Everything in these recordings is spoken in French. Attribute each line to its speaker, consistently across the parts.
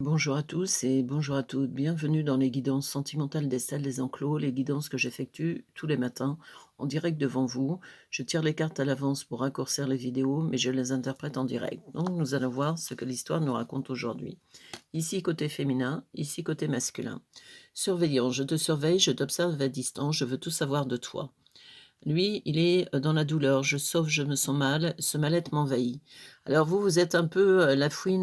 Speaker 1: Bonjour à tous et bonjour à toutes. Bienvenue dans les guidances sentimentales d'Estelle des Enclos, les guidances que j'effectue tous les matins en direct devant vous. Je tire les cartes à l'avance pour raccourcir les vidéos, mais je les interprète en direct. Donc nous allons voir ce que l'histoire nous raconte aujourd'hui. Ici côté féminin, ici côté masculin. Surveillant, je te surveille, je t'observe à distance, je veux tout savoir de toi. Lui, il est, dans la douleur. Je sauve, je me sens mal, ce mal-être m'envahit. Alors vous, vous êtes un peu, la fouine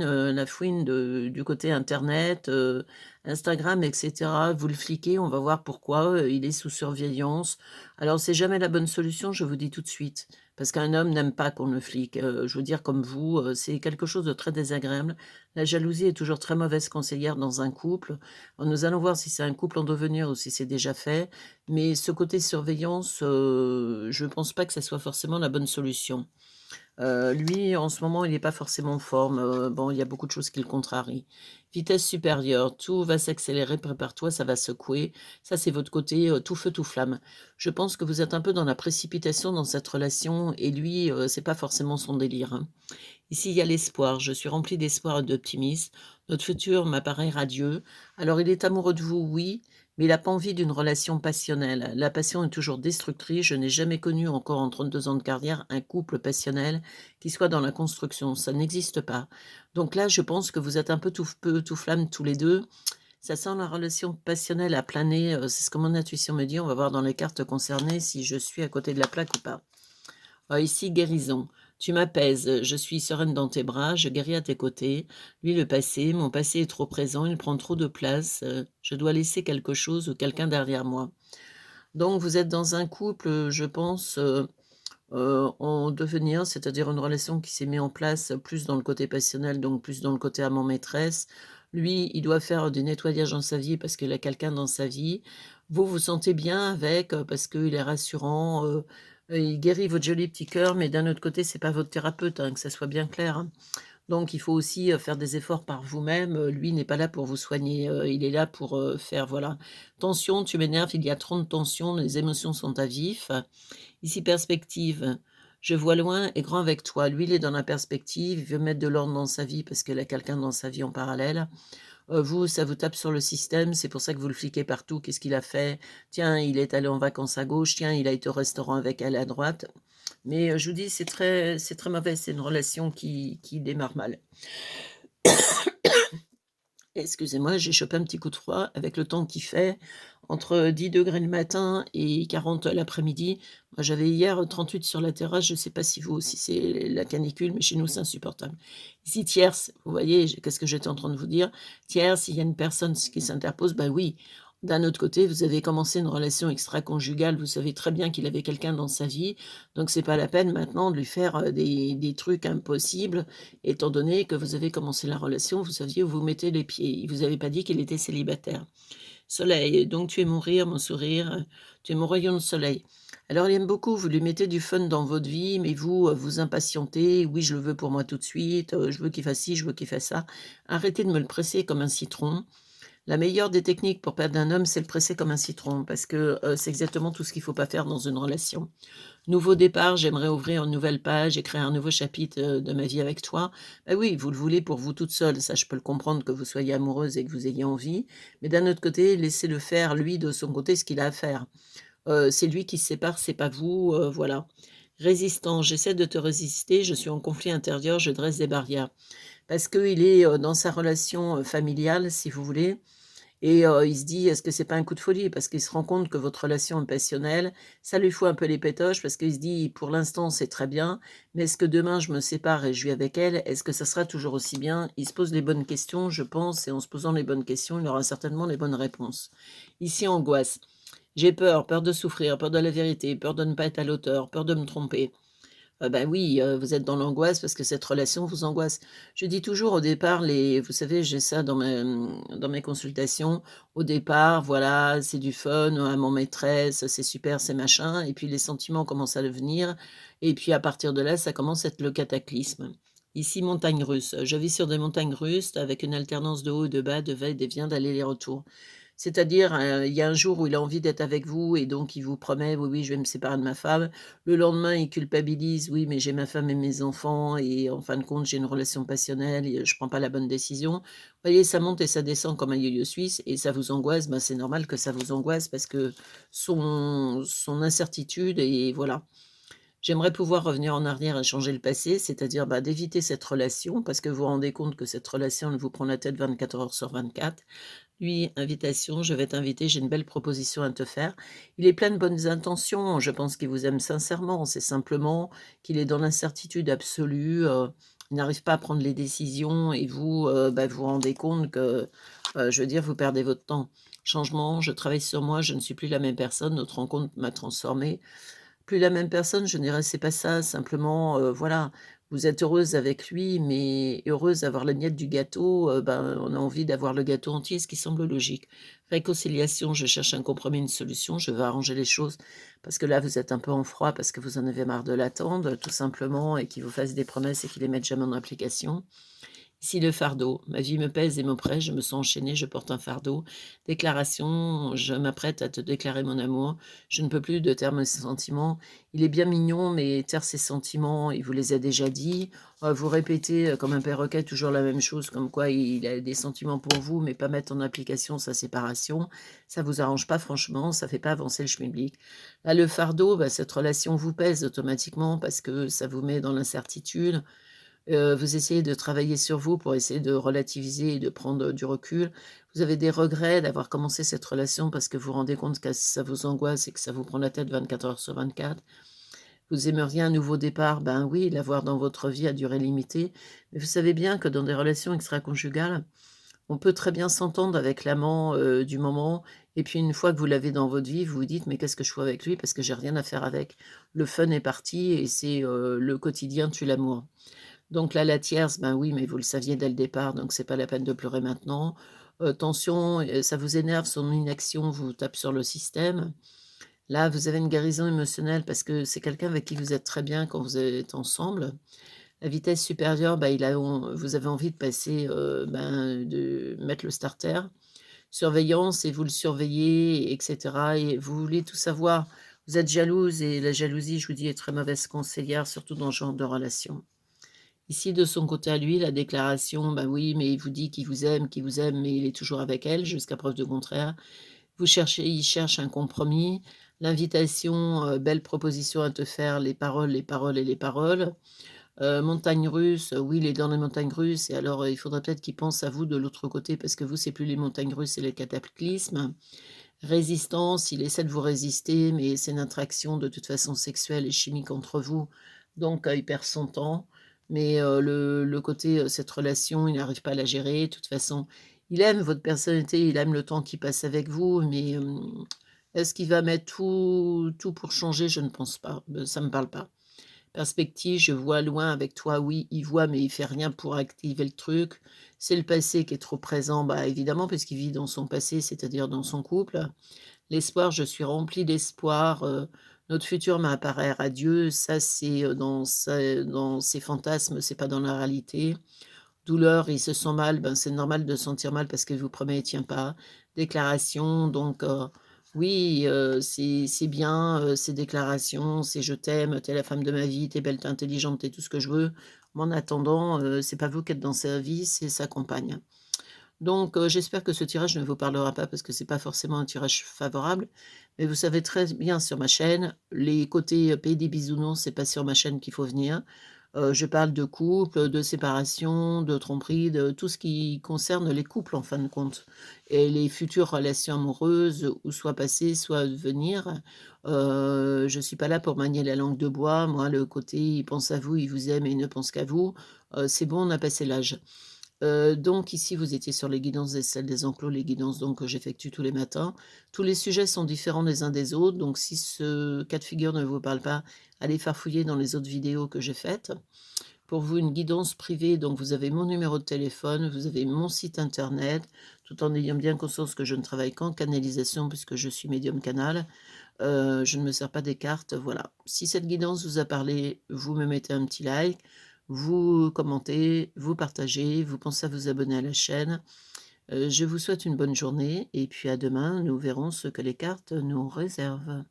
Speaker 1: de du côté internet, Instagram et cetera. Vous le fliquez, on va voir pourquoi, il est sous surveillance. Alors c'est jamais la bonne solution, je vous dis tout de suite, parce qu'un homme n'aime pas qu'on le flique. Je veux dire comme vous, c'est quelque chose de très désagréable. La jalousie est toujours très mauvaise conseillère dans un couple. Nous allons voir si c'est un couple en devenir ou si c'est déjà fait. Mais ce côté surveillance, je pense pas que ça soit forcément la bonne solution. Lui, en ce moment, il est pas forcément en forme, bon, il y a beaucoup de choses qui le contrarient. Vitesse supérieure, tout va s'accélérer, prépare-toi, ça va secouer. Ça, c'est votre côté, tout feu, tout flamme. Je pense que vous êtes un peu dans la précipitation dans cette relation et lui, c'est pas forcément son délire, hein. Ici, il y a l'espoir, je suis remplie d'espoir et d'optimisme. Notre futur m'apparaît radieux. Alors, il est amoureux de vous, oui, mais il n'a pas envie d'une relation passionnelle. La passion est toujours destructrice. Je n'ai jamais connu, encore en 32 ans de carrière, un couple passionnel qui soit dans la construction. Ça n'existe pas. Donc là, je pense que vous êtes un peu tout flamme tous les deux. Ça sent la relation passionnelle à planer. C'est ce que mon intuition me dit. On va voir dans les cartes concernées si je suis à côté de la plaque ou pas. Ici, guérison. Tu m'apaises, je suis sereine dans tes bras, je guéris à tes côtés. Lui, le passé, mon passé est trop présent, il prend trop de place, je dois laisser quelque chose ou quelqu'un derrière moi. Donc vous êtes dans un couple, je pense, en devenir, c'est-à-dire une relation qui s'est mise en place plus dans le côté passionnel, donc plus dans le côté amant-maîtresse. Lui, il doit faire du nettoyage dans sa vie parce qu'il a quelqu'un dans sa vie. Vous, vous sentez bien avec, parce qu'il est rassurant, il guérit votre joli petit cœur, mais d'un autre côté, c'est pas votre thérapeute, hein, que ça soit bien clair, hein. Donc il faut aussi, faire des efforts par vous-même, lui n'est pas là pour vous soigner, il est là pour, faire voilà. Tension, tu m'énerves, il y a trop de tension, les émotions sont à vif. Ici perspective, je vois loin et grand avec toi. Lui, il est dans la perspective, il veut mettre de l'ordre dans sa vie parce qu'il a quelqu'un dans sa vie en parallèle. Vous, ça vous tape sur le système, c'est pour ça que vous le fliquez partout. Qu'est-ce qu'il a fait? Tiens, il est allé en vacances à gauche, tiens, il a été au restaurant avec elle à droite. Mais, je vous dis, c'est très mauvais, c'est une relation qui démarre mal. Excusez-moi, j'ai chopé un petit coup de froid avec le temps qu'il fait, entre 10 degrés le matin et 40 l'après-midi. Moi, j'avais hier 38 sur la terrasse, je ne sais pas si vous aussi c'est la canicule, mais chez nous, c'est insupportable. Ici, tierce, vous voyez, qu'est-ce que j'étais en train de vous dire? Tierce, s'il y a une personne qui s'interpose, bah oui. D'un autre côté, vous avez commencé une relation extra-conjugale, vous savez très bien qu'il avait quelqu'un dans sa vie, donc c'est pas la peine maintenant de lui faire des trucs impossibles. Étant donné que vous avez commencé la relation, vous saviez où vous mettez les pieds. Il vous avait pas dit qu'il était célibataire. Soleil, donc tu es mon rire, mon sourire, tu es mon rayon de soleil. Alors il aime beaucoup, vous lui mettez du fun dans votre vie, mais vous, vous impatientez: «Oui, je le veux pour moi tout de suite, je veux qu'il fasse ci, je veux qu'il fasse ça». Arrêtez de me le presser comme un citron. La meilleure des techniques pour perdre un homme, c'est le presser comme un citron parce que, c'est exactement tout ce qu'il faut pas faire dans une relation. Nouveau départ, j'aimerais ouvrir une nouvelle page, écrire un nouveau chapitre, de ma vie avec toi. Bah, oui, vous le voulez pour vous toute seule, ça je peux le comprendre que vous soyez amoureuse et que vous ayez envie, mais d'un autre côté, laissez-le faire lui de son côté ce qu'il a à faire. C'est lui qui se sépare, c'est pas vous, voilà. Résistant, j'essaie de te résister, je suis en conflit intérieur, je dresse des barrières. Parce qu'il est, dans sa relation, familiale, si vous voulez, et il se dit: «Est-ce que c'est pas un coup de folie?» parce qu'il se rend compte que votre relation est passionnelle. Ça lui fout un peu les pétoches parce qu'il se dit: «Pour l'instant, c'est très bien, mais est-ce que demain je me sépare et je vis avec elle, est-ce que ça sera toujours aussi bien?» Il se pose les bonnes questions, je pense, et en se posant les bonnes questions, il aura certainement les bonnes réponses. Ici, angoisse. J'ai peur, peur de souffrir, peur de la vérité, peur de ne pas être à l'auteur, peur de me tromper. Bah, oui, vous êtes dans l'angoisse parce que cette relation vous angoisse. Je dis toujours au départ vous savez, j'ai ça dans mes consultations. Au départ, voilà, c'est du fun, amant maîtresse, c'est super, c'est machin et puis les sentiments commencent à venir et puis à partir de là, ça commence à être le cataclysme. Ici, montagne russe. Je vis sur des montagnes russes avec une alternance de haut et de bas, de va et de vient, d'allers et retours. C'est-à-dire, il y a un jour où il a envie d'être avec vous et donc il vous promet: «Oui, oui, je vais me séparer de ma femme». Le lendemain, il culpabilise: «Oui, mais j'ai ma femme et mes enfants et en fin de compte, j'ai une relation passionnelle et je prends pas la bonne décision». Vous voyez, ça monte et ça descend comme un yo-yo suisse et ça vous angoisse. Ben, c'est normal que ça vous angoisse parce que son incertitude et voilà. J'aimerais pouvoir revenir en arrière et changer le passé, c'est-à-dire, bah, d'éviter cette relation parce que vous vous rendez compte que cette relation, elle vous prend la tête 24 heures sur 24. Lui, invitation: «Je vais t'inviter, j'ai une belle proposition à te faire». Il est plein de bonnes intentions, je pense qu'il vous aime sincèrement. C'est simplement qu'il est dans l'incertitude absolue, il n'arrive pas à prendre les décisions et vous, bah, vous vous rendez compte que, je veux dire, vous perdez votre temps. Changement: «Je travaille sur moi, je ne suis plus la même personne, notre rencontre m'a transformée». Plus la même personne, je dirais, c'est pas ça, simplement, voilà, vous êtes heureuse avec lui, mais heureuse d'avoir la miette du gâteau, ben, on a envie d'avoir le gâteau entier, ce qui semble logique. Réconciliation: je cherche un compromis, une solution, je veux arranger les choses parce que là, vous êtes un peu en froid, parce que vous en avez marre de l'attendre, tout simplement et qu'il vous fasse des promesses et qu'il les mette jamais en application. Ici le fardeau: ma vie me pèse et m'oppresse, je me sens enchaînée, je porte un fardeau. Déclaration: je m'apprête à te déclarer mon amour, je ne peux plus de taire mes sentiments. Il est bien mignon, mais taire ses sentiments, il vous les a déjà dit. Vous répétez, comme un perroquet, toujours la même chose, comme quoi il a des sentiments pour vous, mais pas mettre en application sa séparation. Ça vous arrange pas franchement, ça fait pas avancer le schmilblick. Là, le fardeau, bah, cette relation vous pèse automatiquement parce que ça vous met dans l'incertitude. Vous essayez de travailler sur vous pour essayer de relativiser et de prendre, du recul. Vous avez des regrets d'avoir commencé cette relation parce que vous vous rendez compte que ça vous angoisse et que ça vous prend la tête 24 heures sur 24. Vous aimeriez un nouveau départ, ben oui, l'avoir dans votre vie à durée limitée, mais vous savez bien que dans des relations extraconjugales, on peut très bien s'entendre avec l'amant, du moment et puis une fois que vous l'avez dans votre vie, vous vous dites: «Mais qu'est-ce que je fous avec lui? Parce que j'ai rien à faire avec». Le fun est parti et c'est, le quotidien tue l'amour. Donc là, la tierce, ben oui, mais vous le saviez dès le départ, donc c'est pas la peine de pleurer maintenant. Tension, ça vous énerve, son inaction vous tape sur le système. Là, vous avez une guérison émotionnelle parce que c'est quelqu'un avec qui vous êtes très bien quand vous êtes ensemble. La vitesse supérieure, bah, il a vous avez envie de passer, ben, de mettre le starter. Surveillance et vous le surveillez et cetera et vous voulez tout savoir. Vous êtes jalouse et la jalousie, je vous dis, est très mauvaise conseillère, surtout dans ce genre de relation. Ici, de son côté à lui, la déclaration, bah, oui, mais qu'il vous aime, mais il est toujours avec elle jusqu'à preuve du contraire. Il cherche un compromis. L'invitation, belle proposition à te faire, les paroles, les paroles et les paroles. Montagne russe, oui, il est dans les montagnes russes et alors, il faudrait peut-être qu'il pense à vous de l'autre côté parce que vous, c'est plus les montagnes russes, c'est les cataclysmes. Résistance, il essaie de vous résister, mais c'est une attraction de toute façon sexuelle et chimique entre vous, donc il perd son temps. Mais le côté, cette relation, il n'arrive pas à la gérer. De toute façon, il aime votre personnalité, il aime le temps qu'il passe avec vous, mais est-ce qu'il va mettre tout pour changer? Je ne pense pas, ça me parle pas. Perspective, je vois loin avec toi, oui, il voit, mais il fait rien pour activer le truc. C'est le passé qui est trop présent, bah, évidemment, puisqu'il vit dans son passé, c'est-à-dire dans son couple. L'espoir, je suis remplie d'espoir, notre futur m'apparaît radieux, ça c'est, dans ses fantasmes, c'est pas dans la réalité. Douleur, il se sent mal, ben, c'est normal de se sentir mal parce qu'il vous promet et tient pas. Déclaration, donc oui, c'est bien, ces déclarations, c'est: «Je t'aime, tu es la femme de ma vie, tu es belle, tu es intelligente, tu es tout ce que je veux». Mais en attendant, c'est pas vous qui êtes dans sa vie, c'est sa compagne. Donc j'espère que ce tirage ne vous parlera pas parce que c'est pas forcément un tirage favorable. Mais vous savez très bien sur ma chaîne, les côtés, pays des bisounours, c'est pas sur ma chaîne qu'il faut venir. Je parle de couple, de séparation, de tromperie, de tout ce qui concerne les couples en fin de compte et les futures relations amoureuses ou soit passées, soit à venir. Je suis pas là pour manier la langue de bois. Moi, le côté: «Il pense à vous, il vous aime et il ne pense qu'à vous», c'est bon, on a passé l'âge. Donc ici, vous étiez sur les guidances des selles des enclos, les guidances donc que j'effectue tous les matins. Tous les sujets sont différents les uns des autres, donc si ce cas de figure ne vous parle pas, allez farfouiller dans les autres vidéos que j'ai faites. Pour vous, une guidance privée, donc vous avez mon numéro de téléphone, vous avez mon site internet, tout en ayant bien conscience que je ne travaille qu'en canalisation puisque je suis médium canal. Je ne me sers pas des cartes, voilà. Si cette guidance vous a parlé, vous me mettez un petit like, vous commentez, vous partagez, vous pensez à vous abonner à la chaîne. Je vous souhaite une bonne journée et puis à demain, nous verrons ce que les cartes nous réservent.